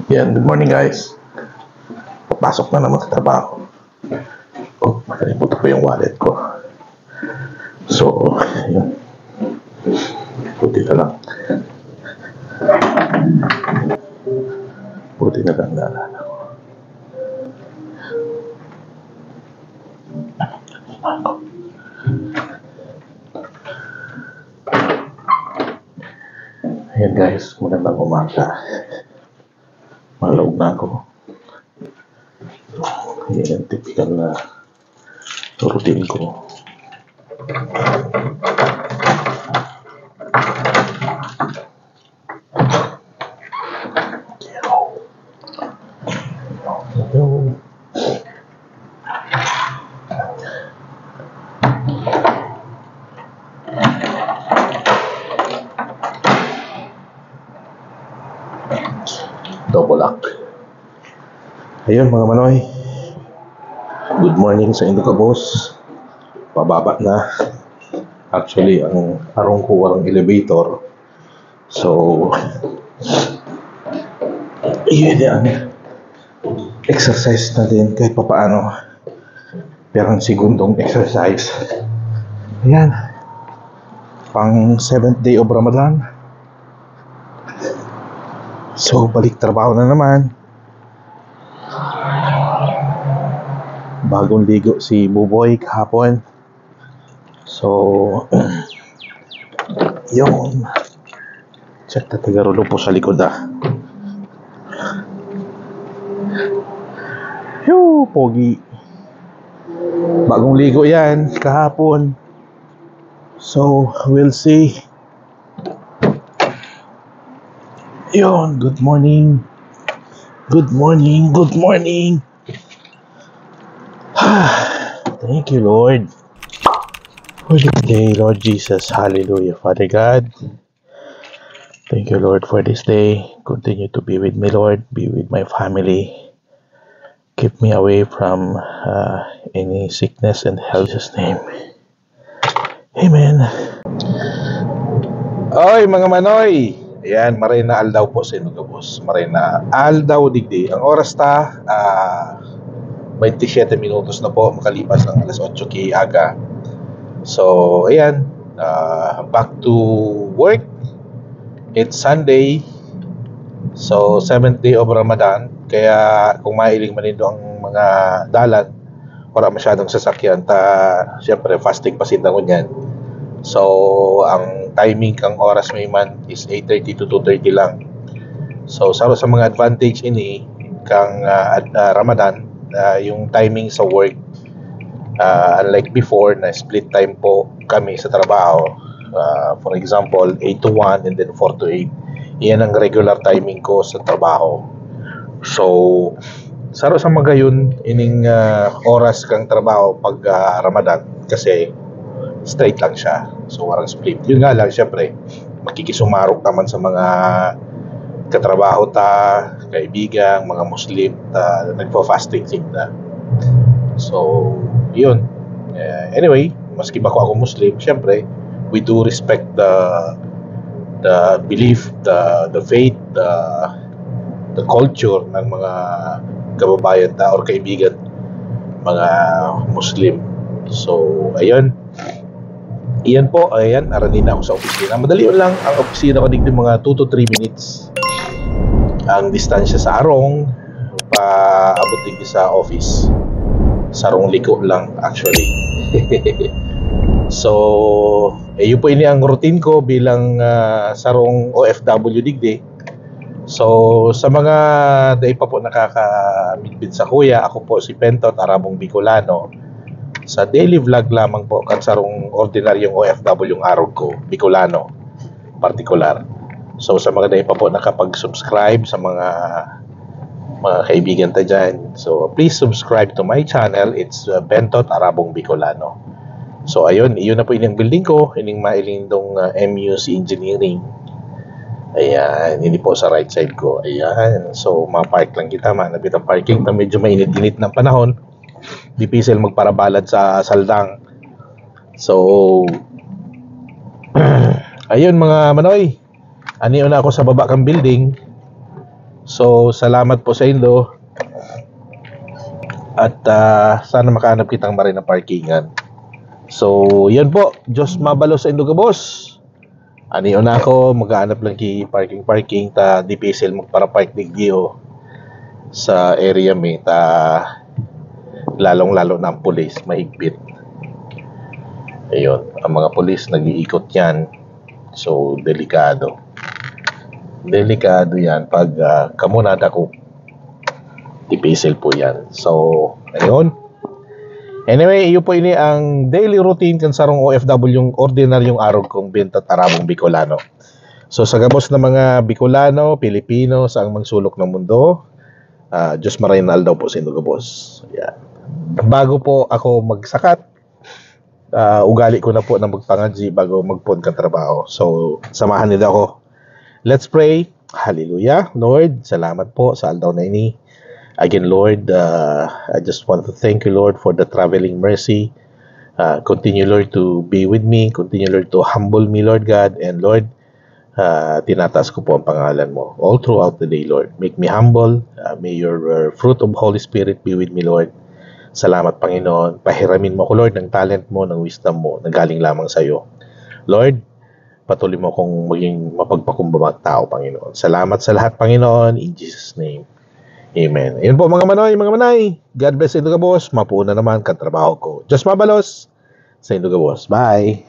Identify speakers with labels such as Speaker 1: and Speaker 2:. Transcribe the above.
Speaker 1: Yan, good morning guys. Papasok na naman sa trabaho. Oh, nakalimutan ko yung wallet ko. So, yun. Buti na lang. Buti na lang naalala ko. Ayan guys, magandang umaga. Malawag na ako. Ayan ang typical na routine ko. Double up. Ayun mga manoy, good morning sa inyo ka boss. Pababa na. Actually ang harong ko walang elevator, so yun yan, exercise na din kahit papaano, pero ang segundong exercise. Ayan, pang 7th day of Ramadan. So, balik trabaho na naman. Bagong ligo si Buboy kahapon. So, yung check na tagarulo po sa likod Yoo, pogi. Bagong ligo yan kahapon. So, we'll see. Yun, good morning. Good morning, good morning. Thank you, Lord, for this day, Lord Jesus. Hallelujah, Father God. Thank you, Lord, for this day. Continue to be with me, Lord. Be with my family. Keep me away from any sickness and health. In Jesus' name. Amen. Oy, mga manoy. Ayan, Marina Aldaw po sa inyo ka boss. Marina Aldaw digdi. Ang oras ta 27 minutos na po makalipas ng alas 8 kiaga. So, ayan, back to work. It's Sunday. So, 7th day of Ramadan. Kaya kung mailing manindo ang mga dalan, wala masyadong sasakyan syempre fasting pa sindangon yan. So, ang timing kang oras may man is 8:30 to 2:30 lang. So, sa mga advantage ini kang Ramadan, yung timing sa work, unlike before na split time po kami sa trabaho. For example, 8 to 1 and then 4 to 8. Iyan ang regular timing ko sa trabaho. So, sa mga yun, ining oras kang trabaho pag Ramadan kasi straight lang siya. So, warang split. Yun nga lang, syempre, makikisumarok naman sa mga katrabaho kaibigan, mga Muslim nagpa-fasting na. So, yun. Anyway, maski ba ako Muslim, syempre, we do respect the belief, the faith, the culture ng mga kababayan or kaibigan, mga Muslim. So, ayun. Iyan po, ayan, aranin na ako sa opisina. Madali lang ang opisina ko, digdi mga 2 to 3 minutes. Ang distansya sa Arong, paabot digdi sa office. Sarong liko lang, actually. So, yun po ini ang routine ko bilang sarong OFW digdi. So, sa mga day pa po nakaka-midbid sa kuya, ako po si Pentot, Arabong Bicolano. Sa daily vlog lamang po kan sarong ordinaryong OFW yung araw ko, Bicolano partikular. So sa mga day pa po nakapag-subscribe sa mga kaibigan ta dyan, so please subscribe to my channel. It's Bentot Arabong Bicolano. So ayun, iyon na po ining building ko, ining mailindong MUC Engineering. Ayan, hindi po sa right side ko. Ayan, so ma-park lang kita, manapit ang parking. Medyo mainit-init ng panahon, dipisil magparabalad sa saldang. So ayun mga manoy, aniyo na ako sa baba kang building. So, salamat po sa Indo. At sana makahanap kitang marin na parkingan. So, yan po. Diyos mabalo sa Indo ka, boss. Aniyo na ako, maghahanap lang ki parking ta di pisil magpara-park digdio sa area mi ta lalong-lalo na ang pulis mahigpit. Ayun, ang mga pulis nag-iikot yan. So, delikado. Delikado yan pag kamunada ko. Tipisil po yan. So, ayun. Anyway, iyo po ini ang daily routine kan sarong OFW yung ordinaryong araw kong benta tarabong Bicolano. So, sa gabos ng mga Bicolano, Pilipino, sa ang magsulok ng mundo, Diyos Marinal daw po sa Indo boss. Yan. Bago po ako magsakat, ugali ko na po na magpangadji bago magpon ka trabaho. So, samahan nila ako. Let's pray. Hallelujah. Lord, salamat po sa aldaw na ini. Again, Lord, I just want to thank you, Lord, for the traveling mercy. Continue, Lord, to be with me. Continue, Lord, to humble me, Lord God. And Lord, tinataas ko po ang pangalan mo all throughout the day, Lord. Make me humble. May your fruit of Holy Spirit be with me, Lord. Salamat, Panginoon. Pahiramin mo ko, Lord, ng talent mo, ng wisdom mo, na galing lamang sa iyo. Lord, patuloy mo kong maging mapagpakumbabang tao, Panginoon. Salamat sa lahat, Panginoon. In Jesus' name. Amen. Ayun po mga manay. God bless sa Indo ka, boss. Mapuuna naman katrabaho ko. Diyos mabalos sa Indo ka, boss. Bye.